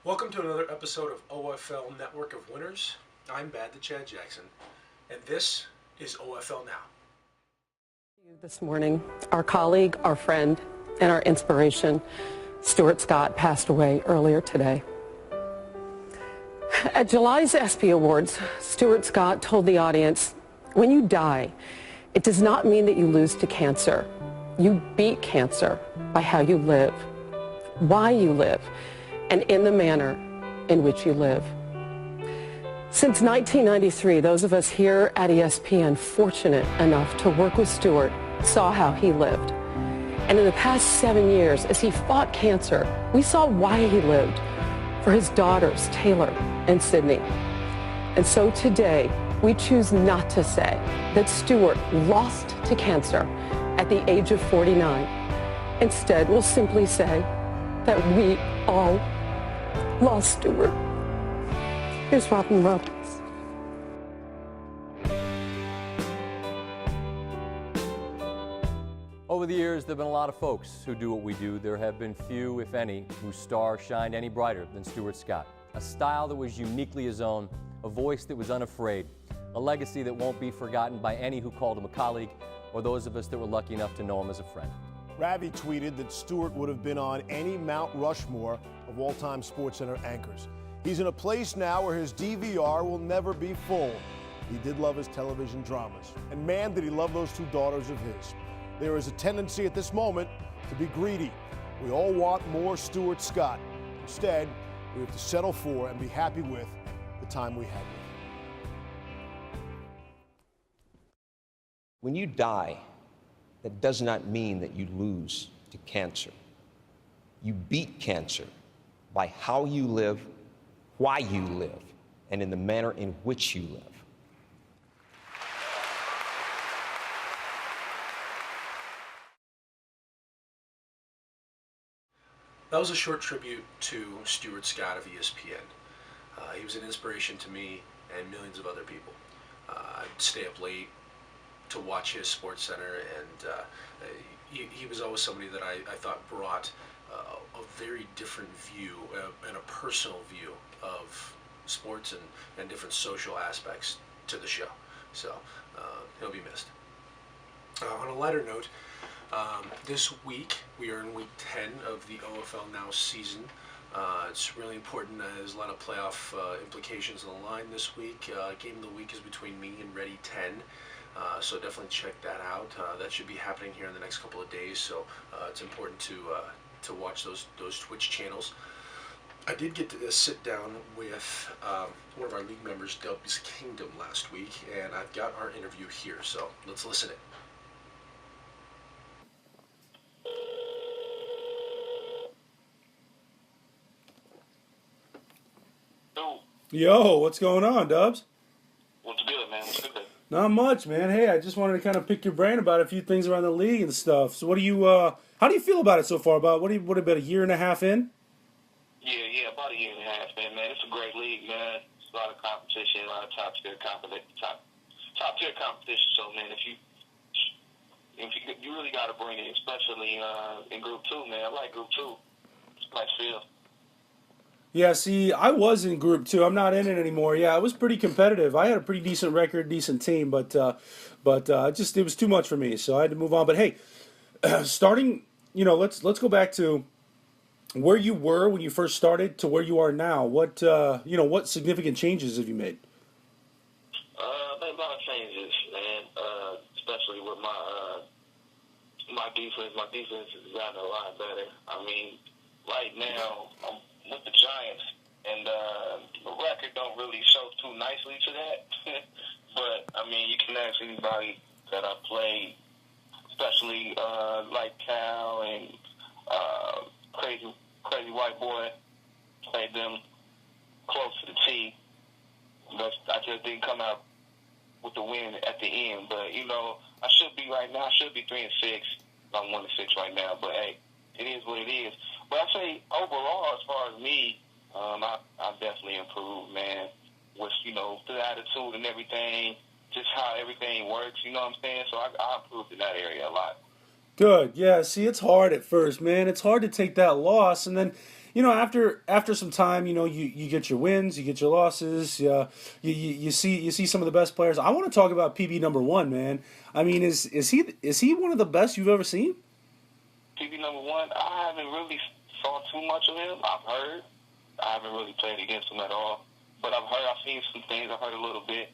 Welcome to another episode of OFL Network of Winners. I'm Bad the Chad Jackson, and this is OFL Now. This morning, our colleague, our friend, and our inspiration, Stuart Scott, passed away earlier today. At July's ESPY Awards, Stuart Scott told the audience, "When you die, it does not mean that you lose to cancer. You beat cancer by how you live, why you live, and in the manner in which you live." Since 1993, those of us here at ESPN fortunate enough to work with Stuart saw how he lived. And in the past 7 years, as he fought cancer, we saw why he lived for his daughters, Taylor and Sydney. And so today, we choose not to say that Stuart lost to cancer at the age of 49. Instead, we'll simply say that we all lost Stuart. Here's Robin Roberts. Over the years, there have been a lot of folks who do what we do. There have been few, if any, whose star shined any brighter than Stuart Scott. A style that was uniquely his own, a voice that was unafraid, a legacy that won't be forgotten by any who called him a colleague or those of us that were lucky enough to know him as a friend. Ravi tweeted that Stuart would have been on any Mount Rushmore of all-time SportsCenter anchors. He's in a place now where his DVR will never be full. He did love his television dramas. And man, did he love those two daughters of his. There is a tendency at this moment to be greedy. We all want more Stuart Scott. Instead, we have to settle for and be happy with the time we had with him. When you die, that does not mean that you lose to cancer. You beat cancer by how you live, why you live, and in the manner in which you live. That was a short tribute to Stuart Scott of ESPN. He was an inspiration to me and millions of other people. I'd stay up late to watch his SportsCenter, and he was always somebody that I thought brought a very different view and a personal view of sports and different social aspects to the show. So he'll be missed. On a lighter note, this week we are in week 10 of the OFL Now season. It's really important. There's a lot of playoff implications on the line this week. Game of the week is between me and Ready 10. So definitely check that out. That should be happening here in the next couple of days. So it's important to watch those Twitch channels. I did get to sit down with one of our league members, Dub's Kingdom, last week, and I've got our interview here. So let's listen in. Yo, what's going on, Dubs? What's good, man? What's good? Not much, man. Hey, I just wanted to kind of pick your brain about a few things around the league and stuff. So, how do you feel about it so far? About about a year and a half in? Yeah, about a year and a half, man. It's a great league, man. It's a lot of competition, a lot of top tier competition. So, man, if you really got to bring it, especially in Group 2, man. I like Group 2. It's a nice field. Yeah, see, I was in Group 2. I'm not in it anymore. Yeah, it was pretty competitive. I had a pretty decent record, decent team, but it was too much for me, so I had to move on. But hey, starting, let's go back to where you were when you first started to where you are now. What significant changes have you made? Made a lot of changes, man. Especially with my defense. My defense has gotten a lot better. I mean, right now I'm with the Giants, and the record don't really show too nicely to that. But I mean, you can ask anybody that I played, especially like Cal and crazy white boy, played them close to the T. But I just didn't come out with the win at the end. But I should be right now. I should be 3-6. I'm 1-6 right now. But hey, it is what it is. But I say overall, as far as me, I've definitely improved, man. With the attitude and everything, just how everything works. You know what I'm saying? So I improved in that area a lot. Good. Yeah, see, it's hard at first, man. It's hard to take that loss, and then after some time, you get your wins, you get your losses. You see some of the best players. I want to talk about PB number one, man. I mean, is he one of the best you've ever seen? PB number one, I haven't really saw too much of him. I've heard. I haven't really played against him at all. But I've seen some things. I've heard a little bit.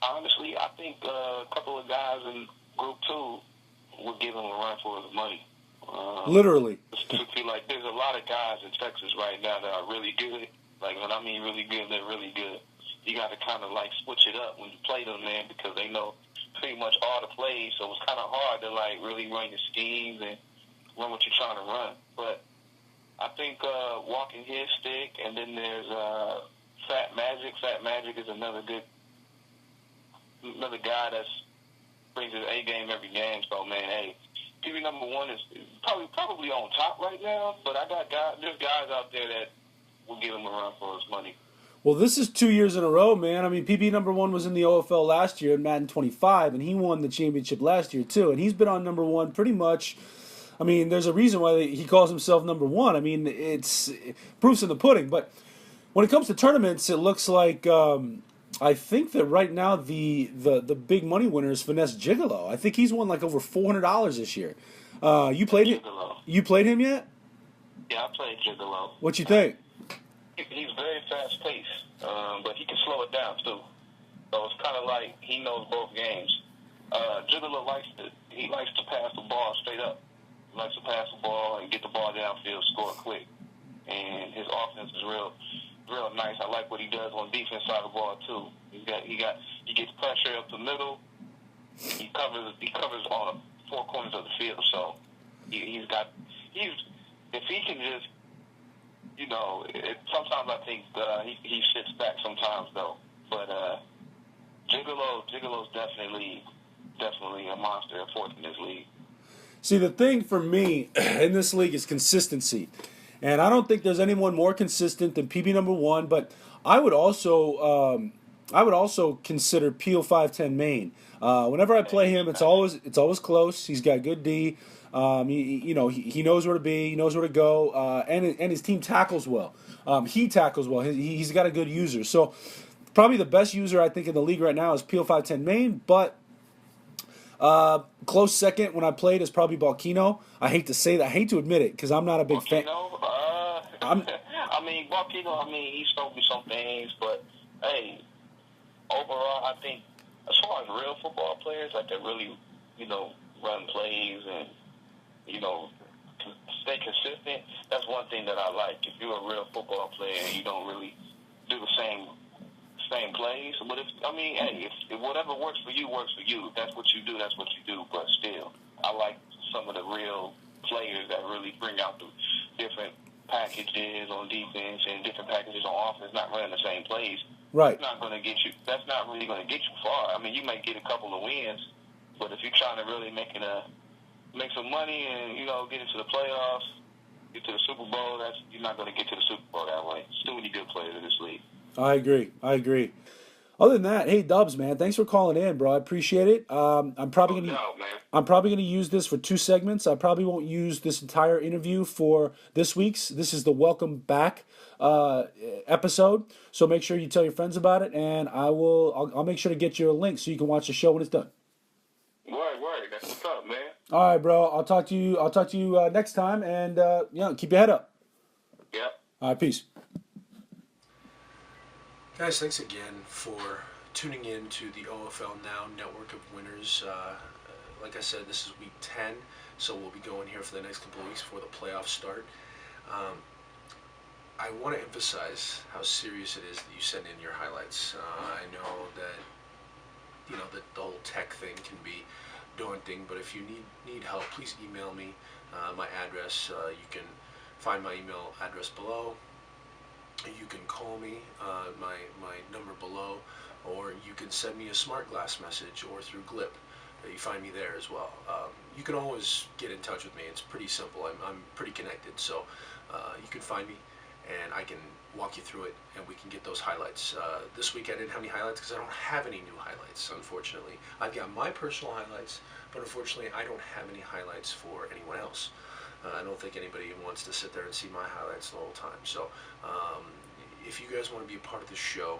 Honestly, I think a couple of guys in Group 2 would give him a run for his money. Literally. Like, there's a lot of guys in Texas right now that are really good. Like, when I mean really good, they're really good. You got to kind of, like, switch it up when you play them, man, because they know pretty much all the plays, so it's kind of hard to, like, really run your schemes and run what you're trying to run. But I think walking his stick, and then there's Fat Magic. Fat Magic is another guy that brings his A game every game. So, man, hey, PB number one is probably on top right now, but there's guys out there that will give him a run for his money. Well, this is 2 years in a row, man. I mean, PB number one was in the OFL last year in Madden 25, and he won the championship last year too. And he's been on number one pretty much. I mean, there's a reason why he calls himself number one. I mean, it's proof's in the pudding. But when it comes to tournaments, it looks like I think that right now the big money winner is Finesse Gigolo. I think he's won like over $400 this year. You played Gigolo. You played him yet? Yeah, I played Gigolo. What you think? He's very fast paced, but he can slow it down too. So it's kind of like he knows both games. Gigolo likes to pass the ball straight up. He likes to pass the ball and get the ball downfield, score quick. And his offense is real nice. I like what he does on defense side of the ball too. He gets pressure up the middle. He covers on 4 corners of the field. So if he can just, sometimes I think he sits back sometimes though. But Gigolo's definitely a monster, a force in this league. See, the thing for me in this league is consistency. And I don't think there's anyone more consistent than PB number one, but I would also consider Peel 510 Maine. Whenever I play him, it's always close. He's got good D. He knows where to be. He knows where to go. And his team tackles well. He tackles well. He's got a good user. So probably the best user I think in the league right now is Peel 510 Maine, but close second when I played is probably Balkino. I hate to say that. I hate to admit it because I'm not a big fan. Balkino, he showed me some things, but hey, overall, I think as far as real football players, like that really, run plays and, stay consistent, that's one thing that I like. If you're a real football player and you don't really do the same plays, but if whatever works for you, If that's what you do, that's what you do. But still, I like some of the real players that really bring out the different packages on defense and different packages on offense, not running the same plays. Right. That's not really going to get you far. You might get a couple of wins, but if you're trying to really make some money and get into the playoffs, get to the Super Bowl, you're not going to get to the Super Bowl that way. There's too many good players in this league. I agree. Other than that, hey Dubs, man, thanks for calling in, bro. I appreciate it. I'm probably gonna use this for 2 segments. I probably won't use this entire interview for this week's. This is the welcome back episode. So make sure you tell your friends about it, and I'll make sure to get you a link so you can watch the show when it's done. Word. That's what's up, man. All right, bro. I'll talk to you next time, and keep your head up. Yep. All right, peace. Guys, thanks again for tuning in to the OFL Now Network of Winners. Like I said, this is week 10, so we'll be going here for the next couple of weeks before the playoffs start. I want to emphasize how serious it is that you send in your highlights. I know that the whole tech thing can be daunting, but if you need help, please email me. My address, you can find my email address below. You can call me, my number below, or you can send me a smart glass message or through Glip. You find me there as well. You can always get in touch with me. It's pretty simple. I'm pretty connected, so you can find me and I can walk you through it and we can get those highlights. This week I didn't have any highlights because I don't have any new highlights, unfortunately. I've got my personal highlights, but unfortunately I don't have any highlights for anyone else. I don't think anybody wants to sit there and see my highlights the whole time. So if you guys want to be a part of this show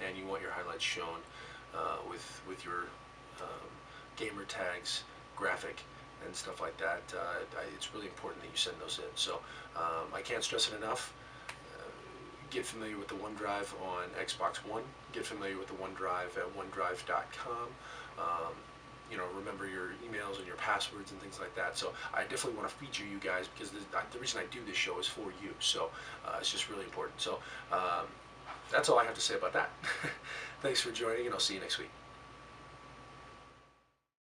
and you want your highlights shown with your gamer tags, graphic, and stuff like that, it's really important that you send those in. So I can't stress it enough. Get familiar with the OneDrive on Xbox One. Get familiar with the OneDrive at OneDrive.com. Remember your emails and your passwords and things like that. So I definitely want to feature you guys because the reason I do this show is for you. So it's just really important. So that's all I have to say about that. Thanks for joining, and I'll see you next week.